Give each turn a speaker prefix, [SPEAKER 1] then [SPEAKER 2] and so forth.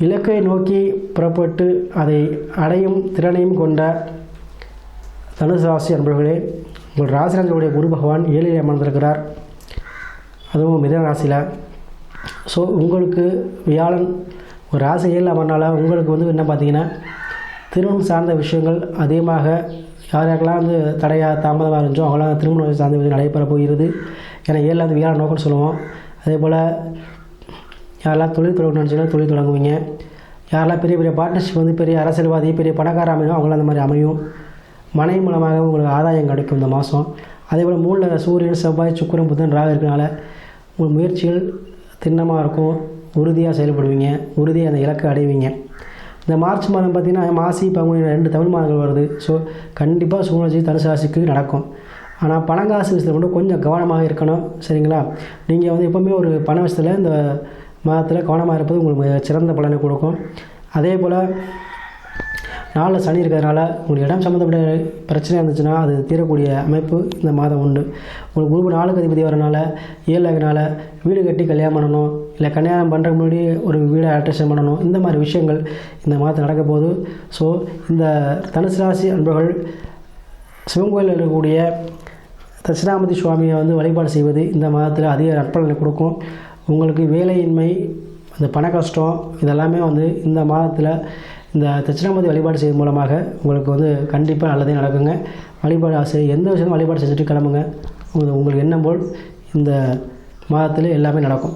[SPEAKER 1] இலக்கை நோக்கி புறப்பட்டு அதை அடையும் திறனையும் கொண்ட தனுசு ராசி அன்பர்களே, உங்கள் ராசிராஜனுடைய குரு பகவான் 7ல் அமர்ந்திருக்கிறார், அதுவும் மிதன ராசியில். ஸோ உங்களுக்கு வியாழன் ஒரு ராசி 7ல் அமர்னால உங்களுக்கு வந்து என்ன பார்த்தீங்கன்னா திருமணம் சார்ந்த விஷயங்கள் அதிகமாக யாரெல்லாம் தடையாக தாமதமாக இருந்துச்சோ அவங்களாம் திருமணம் சார்ந்த விஷயம் நடைபெற போகிறது. ஏன்னா 7ல் வியாழன் நோக்கம்னு சொல்லுவோம். அதே போல் யாரெல்லாம் தொழில் தொடங்க நினச்சிங்கன்னா தொழில் தொடங்குவீங்க. யாரெல்லாம் பெரிய பெரிய பார்ட்னர்ஷிப் பெரிய அரசியல்வாதி பெரிய பணக்கார அமையும் அவங்களாம் அந்த மாதிரி அமையும். மனை மூலமாக உங்களுக்கு ஆதாயம் கிடைக்கும் இந்த மாதம். அதே போல் 3ல் சூரியன் செவ்வாய் சுக்கிரன் புதன் ராகு இருக்கிறனால உங்கள் முயற்சிகள் திண்ணமாக இருக்கும், உறுதியாக செயல்படுவீங்க, உறுதியாக அந்த இலக்கை அடைவீங்க. இந்த மார்ச் மாதம் பார்த்திங்கன்னா மாசி பங்குனி 2 தமிழ் மாதங்கள் வருது. ஸோ கண்டிப்பாக சுழற்சி தனுசு ராசிக்கு நடக்கும். ஆனால் பணங்காசு விஷயத்தில் மட்டும் கொஞ்சம் கவனமாக இருக்கணும், சரிங்களா? நீங்கள் எப்போவுமே ஒரு பண விஷயத்தில் இந்த மாதத்தில் கவனமாக இருப்பது உங்களுக்கு சிறந்த பலனை கொடுக்கும். அதே போல் 4ல் சனி இருக்கிறதுனால உங்களுக்கு இடம் சம்மந்தப்பட்ட பிரச்சனை இருந்துச்சுன்னா அது தீரக்கூடிய அமைப்பு இந்த மாதம் உண்டு. உங்களுக்கு குரு 4க்கு அதிபதி வரனால 7ல் இருக்கிறனால வீடு கட்டி கல்யாணம் பண்ணணும், இல்லை கல்யாணம் பண்ணுறதுக்கு முன்னாடி ஒரு வீடை ஆல்ட்ரேஷன் பண்ணணும், இந்த மாதிரி விஷயங்கள் இந்த மாதத்தில் நடக்க போகுது. ஸோ இந்த தனுசு ராசி அன்பர்கள் சிவன் கோயிலில் இருக்கக்கூடிய தட்சிணாமூர்த்தி சுவாமியை வழிபாடு செய்வது இந்த மாதத்தில் அதிக நற்பலனை கொடுக்கும். உங்களுக்கு வேலையின்மை, அந்த பண கஷ்டம் இதெல்லாமே இந்த மாதத்தில் இந்த தட்சிணாமூர்த்தி வழிபாடு செய்யும் மூலமாக உங்களுக்கு கண்டிப்பாக நல்லதே நடக்குங்க. வழிபாடு எந்த விஷயமும் வழிபாடு செஞ்சுட்டு கிளம்புங்க. உங்களுக்கு எண்ணம் போல் இந்த மாதத்தில் எல்லாமே நடக்கும்.